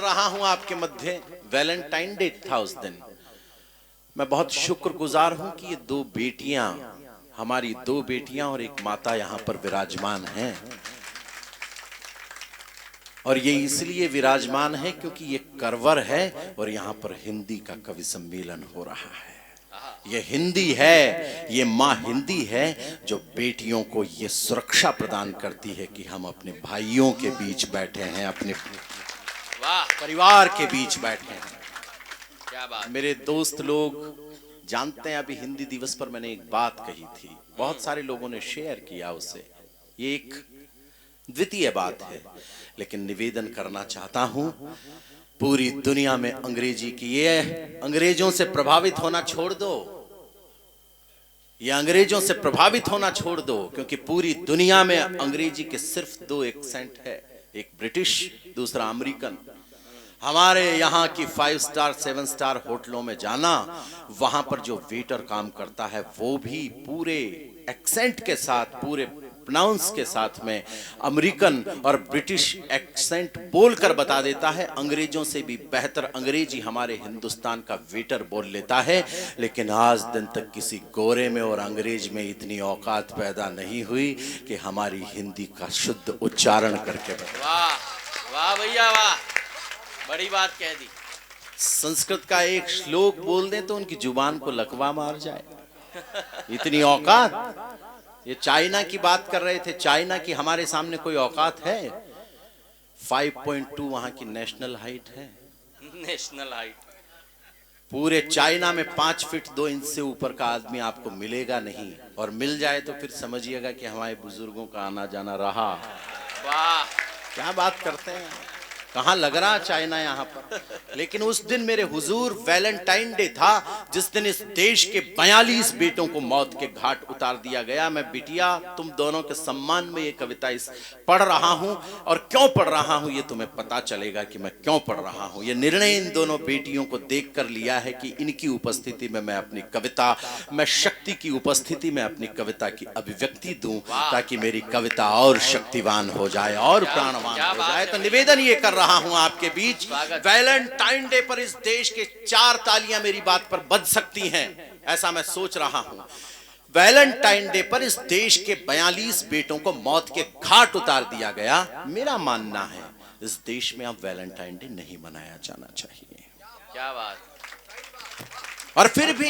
रहा हूं आपके मध्य। वैलेंटाइन डे था उस दिन। मैं बहुत शुक्रगुजार हूं कि ये दो बेटियां, हमारी दो बेटियां और एक माता यहां पर विराजमान हैं। और ये इसलिए विराजमान है क्योंकि ये करवर है और यहां पर हिंदी का कवि सम्मेलन हो रहा है। ये हिंदी है, ये माँ हिंदी है जो बेटियों को ये सुरक्षा प्रदान करती है कि हम अपने भाइयों के बीच बैठे हैं, अपने परिवार के बीच बैठे हैं। क्या बात। मेरे दोस्त लोग जानते हैं, अभी हिंदी दिवस पर मैंने एक बात कही थी, बहुत सारे लोगों ने शेयर किया उसे। ये एक द्वितीय बात है, लेकिन निवेदन करना चाहता हूं, पूरी दुनिया में अंग्रेजी की ये अंग्रेजों से प्रभावित होना छोड़ दो, ये अंग्रेजों से प्रभावित होना छोड़ दो, क्योंकि पूरी दुनिया में अंग्रेजी के सिर्फ दो एक्सेंट है, एक ब्रिटिश, दूसरा अमेरिकन। हमारे यहाँ की 5 स्टार 7 स्टार होटलों में जाना, वहां पर जो वेटर काम करता है वो भी पूरे एक्सेंट के साथ, पूरे प्रोनाउंस के साथ में अमेरिकन और ब्रिटिश एक्सेंट बोलकर बता देता है। अंग्रेजों से भी बेहतर अंग्रेजी हमारे हिंदुस्तान का वेटर बोल लेता है। लेकिन आज दिन तक किसी गोरे में और अंग्रेज में इतनी औकात पैदा नहीं हुई कि हमारी हिंदी का शुद्ध उच्चारण करके बताए। वाह वाह भैया वाह, बड़ी बात कह दी। संस्कृत का एक श्लोक बोल दें तो उनकी जुबान को लकवा मार जाए, इतनी औकात। ये चाइना की बात कर रहे थे, चाइना की हमारे सामने कोई औकात है? 5.2 वहां की नेशनल हाइट है। नेशनल हाइट पूरे चाइना में 5 फीट 2 इंच से ऊपर का आदमी आपको मिलेगा नहीं, और मिल जाए तो फिर समझिएगा कि हमारे बुजुर्गों का आना जाना रहा। वाह, क्या बात करते हैं, कहाँ लग रहा चाइना यहाँ पर। लेकिन उस दिन मेरे हुजूर वैलेंटाइन डे था, जिस दिन इस देश के 42 बेटों को मौत के घाट उतार दिया गया। मैं बिटिया तुम दोनों के सम्मान में ये कविता पढ़ रहा हूँ, और क्यों पढ़ रहा हूँ ये तुम्हें पता चलेगा कि मैं क्यों पढ़ रहा हूँ। ये निर्णय इन दोनों बेटियों को देख कर लिया है कि इनकी उपस्थिति में मैं अपनी कविता, मैं शक्ति की उपस्थिति में अपनी कविता की अभिव्यक्ति दूं, ताकि मेरी कविता और शक्तिवान हो जाए और प्राणवान हो जाए। तो निवेदन ये कर रहा हूं आपके बीच, वैलेंटाइन डे पर इस देश के 4 तालियां मेरी बात पर बज सकती हैं, ऐसा मैं सोच रहा हूं। वैलेंटाइन डे पर इस देश के 42 बेटों को मौत के घाट उतार दिया गया। मेरा मानना है इस देश में अब वैलेंटाइन डे नहीं मनाया जाना चाहिए। क्या बात। और फिर भी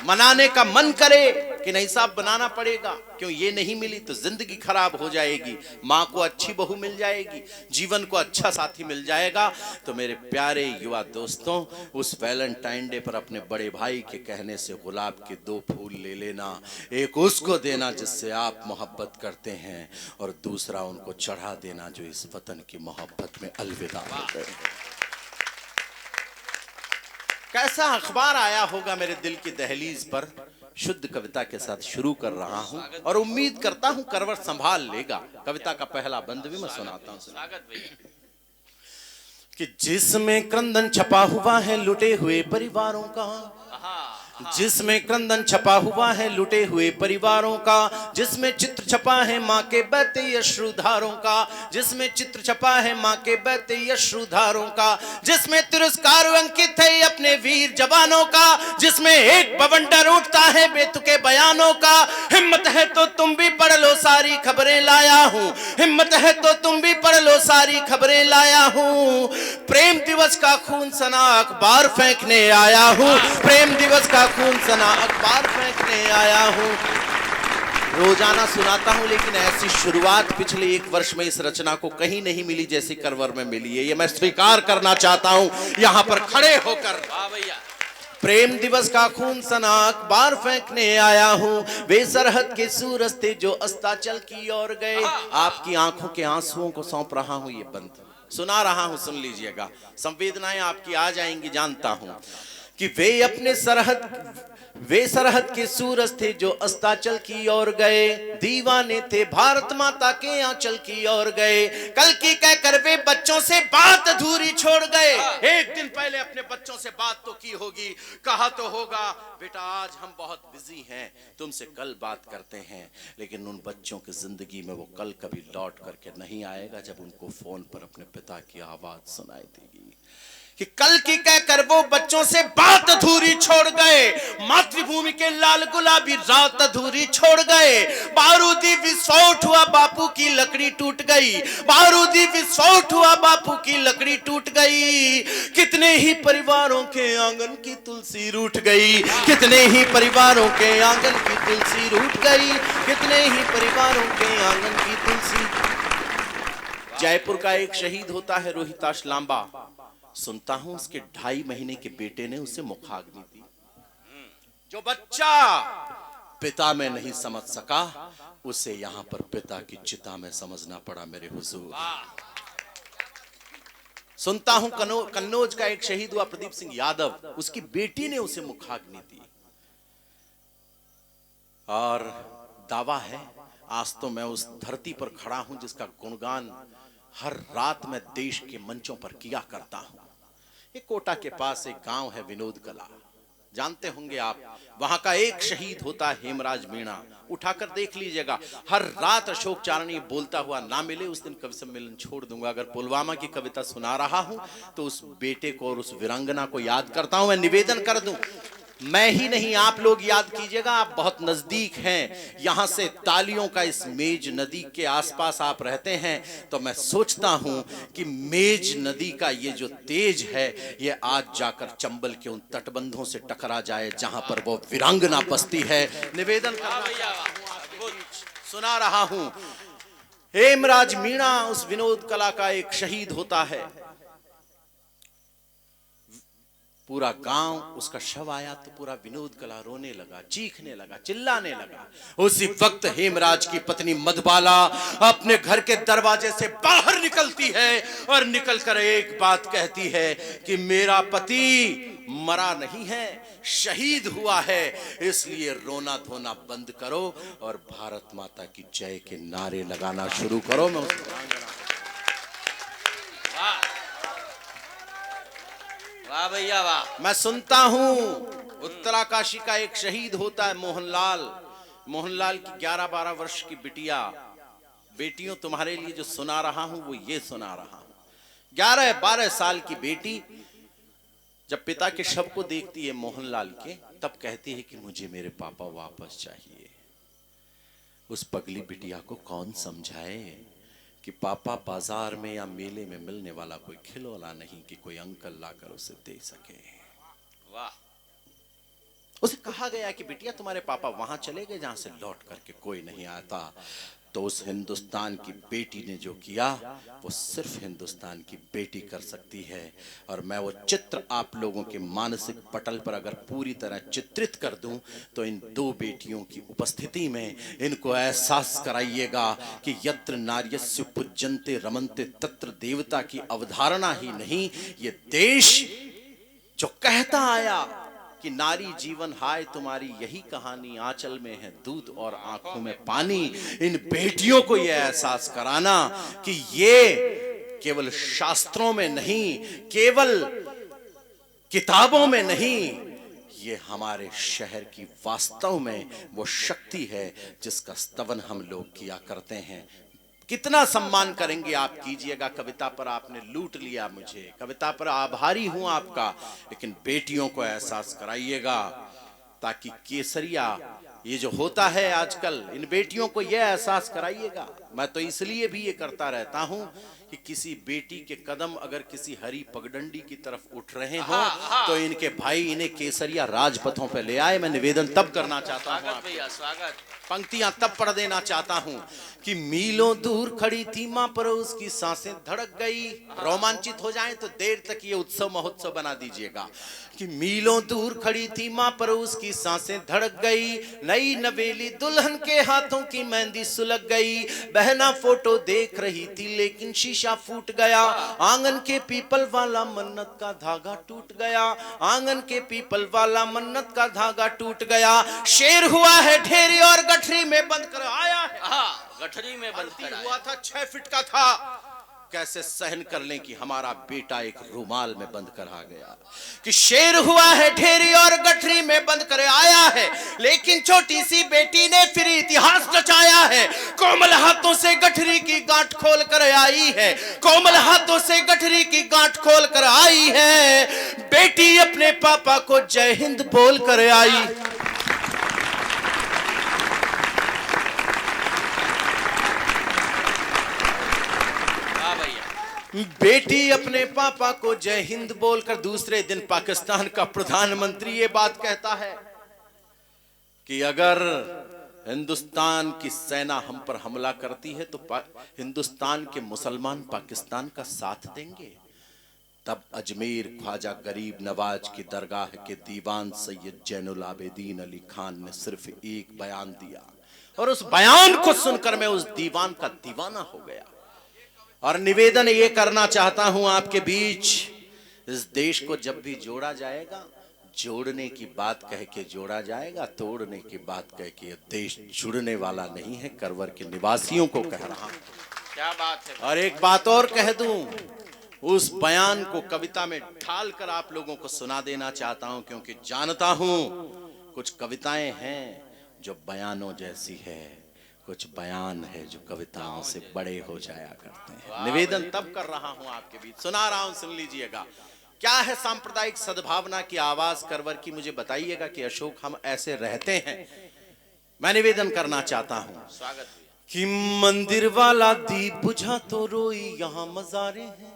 मनाने का मन करे कि नहीं साहब बनाना पड़ेगा, क्यों ये नहीं मिली तो जिंदगी खराब हो जाएगी, माँ को अच्छी बहू मिल जाएगी, जीवन को अच्छा साथी मिल जाएगा। तो मेरे प्यारे युवा दोस्तों, उस वैलेंटाइन डे पर अपने बड़े भाई के कहने से गुलाब के 2 फूल ले लेना, एक उसको देना जिससे आप मोहब्बत करते हैं, और दूसरा उनको चढ़ा देना जो इस वतन की मोहब्बत में अलविदा हो गए। कैसा अखबार आया होगा मेरे दिल की दहलीज पर। शुद्ध कविता के साथ शुरू कर रहा हूं और उम्मीद करता हूं करवट संभाल लेगा। कविता का पहला बंद भी मैं सुनाता हूं। कि जिसमें क्रंदन छपा हुआ है लुटे हुए परिवारों का, जिसमें क्रंदन छपा हुआ है लुटे हुए परिवारों का, जिसमें चित्र छपा है माँ के बहते अश्रुधारों का, जिसमें चित्र छपा है माँ के बहते अश्रुधारों का, जिसमें तिरस्कार अंकित है अपने वीर जवानों का, जिसमें एक बवंडर उठता है बेतुके बयानों का। हिम्मत है तो तुम भी पढ़ लो सारी खबरें लाया हूँ, हिम्मत है तो तुम भी पढ़ लो सारी खबरें लाया हूँ। प्रेम दिवस का खून सना अखबार फेंकने आया हूँ, प्रेम दिवस का खून सना अखबार फेंकने आया हूं। रोजाना सुनाता हूं, लेकिन ऐसी शुरुआत पिछले 1 वर्ष में इस रचना को कहीं नहीं मिली जैसी करवर में मिली है। ये मैं स्वीकार करना चाहता हूं यहां पर खड़े होकर। प्रेम दिवस का खून सना अखबार फेंकने आया हूं, वे सरहद के सूरज थे जो अस्ताचल की ओर गए, आपकी आंखों के आंसुओं को सौंप रहा हूं। ये बंद सुना रहा हूं, सुन लीजिएगा, संवेदनाएं आपकी आ जाएंगी जानता हूं। कि वे सरहद के सूरज थे जो अस्ताचल की ओर गए, दीवाने थे भारत माता के आंचल की ओर गए, कल की कहकर वे बच्चों से बात अधूरी छोड़ गए। एक दिन पहले अपने बच्चों से बात तो की होगी, कहा तो होगा बेटा आज हम बहुत बिजी हैं, तुमसे कल बात करते हैं। लेकिन उन बच्चों की जिंदगी में वो कल कभी लौट करके नहीं आएगा जब उनको फोन पर अपने पिता की आवाज सुनाई देगी। कि कल की कहकर वो बच्चों से बात अधूरी छोड़ गए, मातृभूमि के लाल गुलाबी रात अधूरी छोड़ गए। बारूदी विस्फोट हुआ, बापू की लकड़ी टूट गई, बारूदी विस्फोट हुआ, बापू की लकड़ी टूट गई। कितने ही परिवारों के आंगन की तुलसी रूठ गई, कितने ही परिवारों के आंगन की तुलसी रूठ गई, कितने ही परिवारों के आंगन की तुलसी। जयपुर का एक शहीद होता है रोहिताश लांबा। सुनता हूं उसके 2.5 महीने के बेटे ने उसे मुखाग्नि दी। जो बच्चा पिता में नहीं समझ सका, उसे यहां पर पिता की चिता में समझना पड़ा मेरे हुजूर। सुनता हूं कन्नौज का एक शहीद हुआ प्रदीप सिंह यादव, उसकी बेटी ने उसे मुखाग्नि दी। और दावा है, आज तो मैं उस धरती पर खड़ा हूं जिसका गुणगान हर रात में देश के मंचों पर किया करता हूं। ये कोटा के पास एक गांव है विनोद कला, जानते होंगे आप। वहां का एक शहीद होता है हेमराज मीणा, उठाकर देख लीजिएगा। हर रात अशोक चारणी बोलता हुआ ना मिले, उस दिन कवि सम्मेलन छोड़ दूंगा। अगर पुलवामा की कविता सुना रहा हूं तो उस बेटे को और उस वीरांगना को याद करता हूं। मैं निवेदन कर दूं, मैं ही नहीं आप लोग याद कीजिएगा, आप बहुत नजदीक हैं यहां से। तालियों का इस मेज नदी के आसपास आप रहते हैं, तो मैं सोचता हूं कि मेज नदी का ये जो तेज है, ये आज जाकर चंबल के उन तटबंधों से टकरा जाए जहां पर वो वीरांगना बसती है। निवेदन सुना रहा हूं, हेमराज मीणा उस विनोद कला का एक शहीद होता है। पूरा गांव, उसका शव आया तो पूरा विनोद कला रोने लगा, चीखने लगा, चिल्लाने लगा। उसी वक्त हेमराज की पत्नी मधुबाला अपने घर के दरवाजे से बाहर निकलती है और निकलकर एक बात कहती है कि मेरा पति मरा नहीं है, शहीद हुआ है, इसलिए रोना धोना बंद करो और भारत माता की जय के नारे लगाना शुरू करो। मैं वाह भैया वाह। मैं सुनता हूं उत्तराकाशी का एक शहीद होता है मोहनलाल। मोहनलाल की 11-12 वर्ष की बिटिया, बेटियों तुम्हारे लिए जो सुना रहा हूं वो ये सुना रहा हूं। 11-12 साल की बेटी जब पिता के शव को देखती है मोहनलाल के, तब कहती है कि मुझे मेरे पापा वापस चाहिए। उस पगली बिटिया को कौन समझाए कि पापा बाजार में या मेले में मिलने वाला कोई खिलौना नहीं कि कोई अंकल लाकर उसे दे सके। वाह। उसे कहा गया कि बिटिया तुम्हारे पापा वहां चले गए जहां से लौट करके कोई नहीं आता। तो उस हिंदुस्तान की बेटी ने जो किया वो सिर्फ हिंदुस्तान की बेटी कर सकती है। और मैं वो चित्र आप लोगों के मानसिक पटल पर अगर पूरी तरह चित्रित कर दूं तो इन 2 बेटियों की उपस्थिति में इनको एहसास कराइएगा कि यत्र नार्यस्य पूज्यन्ते रमन्ते तत्र देवता की अवधारणा ही नहीं, ये देश जो कहता आया कि नारी जीवन हाय तुम्हारी यही कहानी, आंचल में है दूध और आंखों में पानी। इन बेटियों को यह एहसास कराना कि ये केवल शास्त्रों में नहीं, केवल किताबों में नहीं, ये हमारे शहर की वास्तव में वो शक्ति है जिसका स्तवन हम लोग किया करते हैं। कितना सम्मान करेंगे आप कीजिएगा। कविता पर आपने लूट लिया मुझे, कविता पर आभारी हूं आपका, लेकिन बेटियों को एहसास कराइएगा ताकि केसरिया ये जो होता है आजकल, इन बेटियों को यह एहसास कराइएगा। मैं तो इसलिए भी ये करता रहता हूं कि किसी बेटी के कदम अगर किसी हरी पगडंडी की तरफ उठ रहे हो तो इनके भाई इन्हें केसरिया राजपथों पे ले आए। मैं निवेदन तब करना चाहता हूं, स्वागत भैया स्वागत। पंक्तियां तब पढ़ देना चाहता हूं कि मीलों दूर खड़ी थी मां पर उसकी सांसें धड़क गई। रोमांचित हो जाएं तो देर तक ये उत्सव महोत्सव बना दीजिएगा कि मीलों दूर खड़ी थी मां पर उसकी सांसें धड़क गई। नई नवेली दुल्हन के हाथों की मेहंदी सुलग गई। बहना फोटो देख रही थी लेकिन शीशा फूट गया। आंगन के पीपल वाला मन्नत का धागा टूट गया। आंगन के पीपल वाला मन्नत का धागा टूट गया। शेर हुआ है ढेरी और गठरी में बंद कर आया है। गठरी में बंद कर हुआ था 6 फीट का था। कैसे सहन कर लें कि हमारा बेटा एक रुमाल में बंद कर आ गया, कि शेर हुआ है ढेरी और गठरी में बंद कर आया है, लेकिन छोटी सी बेटी ने फिर इतिहास रचाया है। कोमल हाथों से गठरी की गांठ खोल कर आई है, कोमल हाथों से गठरी की गांठ खोल कर आई है। बेटी अपने पापा को जय हिंद बोल कर आई। बेटी अपने पापा को जय हिंद बोलकर दूसरे दिन पाकिस्तान का प्रधानमंत्री ये बात कहता है कि अगर हिंदुस्तान की सेना हम पर हमला करती है तो हिंदुस्तान के मुसलमान पाकिस्तान का साथ देंगे। तब अजमेर ख्वाजा गरीब नवाज की दरगाह के दीवान सैयद जैनुल आबिदीन अली खान ने सिर्फ एक बयान दिया, और उस बयान को सुनकर मैं उस दीवान का दीवाना हो गया। और निवेदन ये करना चाहता हूं आपके बीच, इस देश को जब भी जोड़ा जाएगा, जोड़ने की बात कह के जोड़ा जाएगा, तोड़ने की बात कह के देश जुड़ने वाला नहीं है। करवर के निवासियों को कह रहा हूं। क्या बात है। और एक बात और कह दूं, उस बयान को कविता में ढाल कर आप लोगों को सुना देना चाहता हूं, क्योंकि जानता हूं कुछ कविताएं हैं जो बयानों जैसी है, कुछ बयान है जो कविताओं से बड़े हो जाया करते हैं। निवेदन तब कर रहा हूं आपके बीच, सुना रहा हूं, सुन लीजिएगा। क्या है सांप्रदायिक सद्भावना की आवाज करवर की, मुझे बताइएगा कि अशोक हम ऐसे रहते हैं। मैं निवेदन करना चाहता हूं। स्वागत कि मंदिर वाला दीप बुझा तो रोई यहाँ मजारे हैं,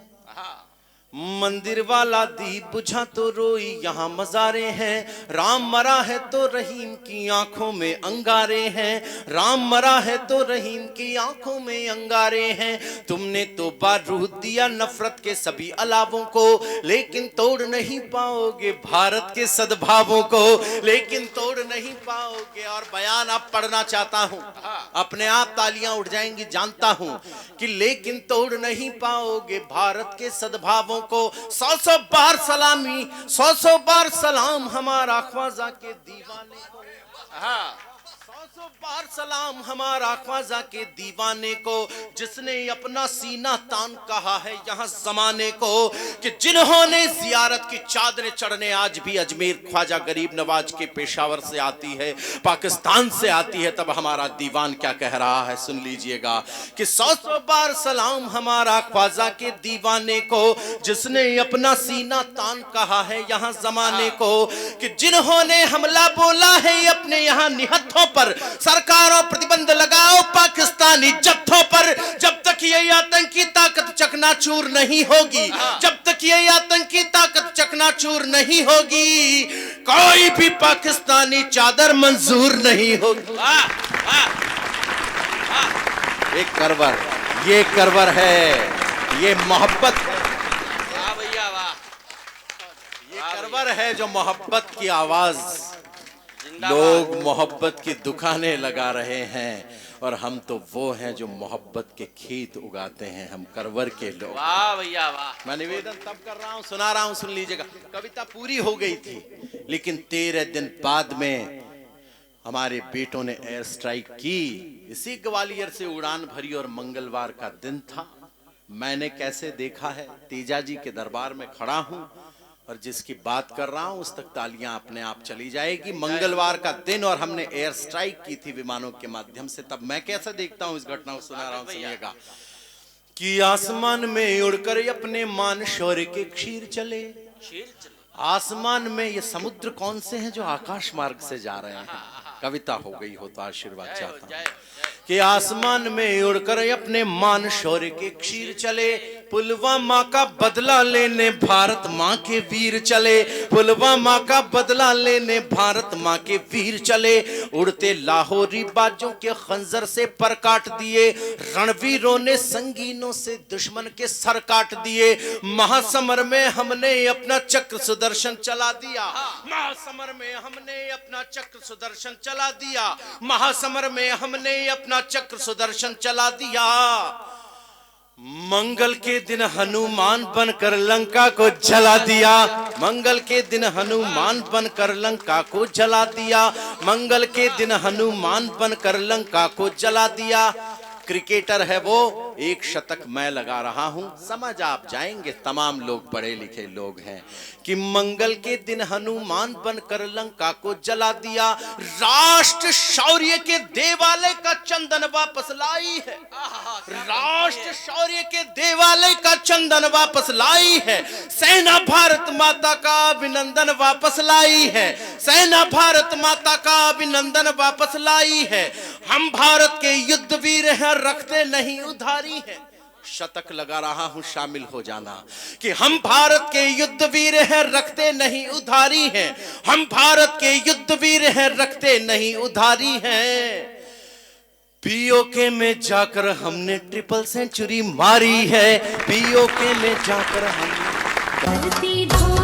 मंदिर वाला दीप बुझा तो रोई यहाँ मजारे हैं। राम मरा है तो रहीम की आंखों में अंगारे हैं, राम मरा है तो रहीम की आंखों में अंगारे हैं। तुमने तो बारूद दिया नफरत के सभी अलावों को, लेकिन तोड़ नहीं पाओगे भारत के सद्भावों को, लेकिन तोड़ नहीं पाओगे। और बयान आप पढ़ना चाहता हूं, अपने आप तालियां उठ जाएंगी जानता हूं, कि लेकिन तोड़ नहीं पाओगे भारत के सद्भावों को। 100 बार सलामी, 100 बार सलाम हमारा ख्वाजा के दीवाने को। 100 बार सलाम हमारा ख्वाजा के दीवाने को, जिसने अपना सीना तान कहा है यहाँ जमाने को, कि जिन्होंने जियारत की चादरें चढ़ने आज भी अजमेर ख्वाजा गरीब नवाज के पेशावर से आती है, पाकिस्तान से आती है। तब हमारा दीवान क्या कह रहा है, सुन लीजिएगा। कि 100 बार सलाम हमारा ख्वाजा के दीवाने को, जिसने अपना सीना तान कहा है यहाँ जमाने को, कि जिन्होंने हमला बोला है अपने यहाँ निहत्थों पर, सरकारों प्रतिबंध लगाओ पाकिस्तानी जत्थों पर। जब तक ये आतंकी ताकत चकनाचूर नहीं होगी, जब तक ये आतंकी ताकत चकनाचूर नहीं होगी, कोई भी पाकिस्तानी चादर मंजूर नहीं होगी। ये करवर है, ये मोहब्बत है। वाह भैया वाह। ये करवर है जो मोहब्बत की आवाज, लोग मोहब्बत की दुकानें लगा रहे हैं, और हम तो वो हैं जो मोहब्बत के खेत उगाते हैं, हम करवर के लोग। वाह भैया वाह। मैं निवेदन तब कर रहा हूं, सुना रहा हूं, सुन लीजिएगा। कविता पूरी हो गई थी, लेकिन 13 दिन बाद में हमारे बेटों ने एयर स्ट्राइक की। इसी ग्वालियर से उड़ान भरी और मंगलवार का दिन था। मैंने कैसे देखा है, तेजा जी के दरबार में खड़ा हूं और जिसकी बात कर रहा हूं उस तक तालियां अपने आप चली जाएगी। मंगलवार का दिन और हमने एयर स्ट्राइक की थी विमानों के माध्यम से। तब मैं कैसे देखता हूं इस घटना को, सुना रहा हूं, सुनिएगा। कि आसमान में उड़कर अपने मान शौर्य के क्षीर चले। आसमान में ये समुद्र कौन से हैं जो आकाश मार्ग से जा रहे हैं। कविता हो गई हो तो आशीर्वाद चाहता हूं। कि आसमान में उड़कर अपने मान शौर्य के क्षीर चले, पुलवामा का बदला लेने भारत माँ के वीर चले, पुलवामा का बदला लेने भारत माँ के वीर चले। उड़ते लाहौरी बाजों के खंजर से पर काट दिए, रणवीरों ने संगीनों से दुश्मन के सर काट दिए। महासमर में हमने अपना चक्र सुदर्शन चला दिया, महासमर में हमने अपना चक्र सुदर्शन चला दिया, महासमर में हमने अपना चक्र सुदर्शन चला दिया। मंगल के दिन हनुमान बनकर लंका को जला दिया, मंगल के दिन हनुमान बनकर लंका को जला दिया, मंगल के दिन हनुमान बनकर लंका को जला दिया। क्रिकेटर है वो एक शतक मैं लगा रहा हूं, समझ आप जाएंगे, तमाम लोग पढ़े लिखे लोग हैं, कि मंगल के दिन हनुमान बनकर लंका को जला दिया, राष्ट्र शौर्य के देवालय का चंदन वापस लाई है, राष्ट्र शौर्य के देवालय का चंदन वापस लाई है, सेना भारत माता का अभिनंदन वापस लाई है, सेना भारत माता का अभिनंदन वापस लाई है। हम भारत के युद्ध वीर हैं, रखते नहीं उधारी है। शतक लगा रहा हूं, शामिल हो जाना, कि हम भारत के युद्ध वीर हैं, रखते नहीं उधारी हैं, हम भारत के युद्ध वीर हैं, रखते नहीं उधारी हैं। पीओके में जाकर हमने ट्रिपल सेंचुरी मारी है, पीओके में जाकर हमने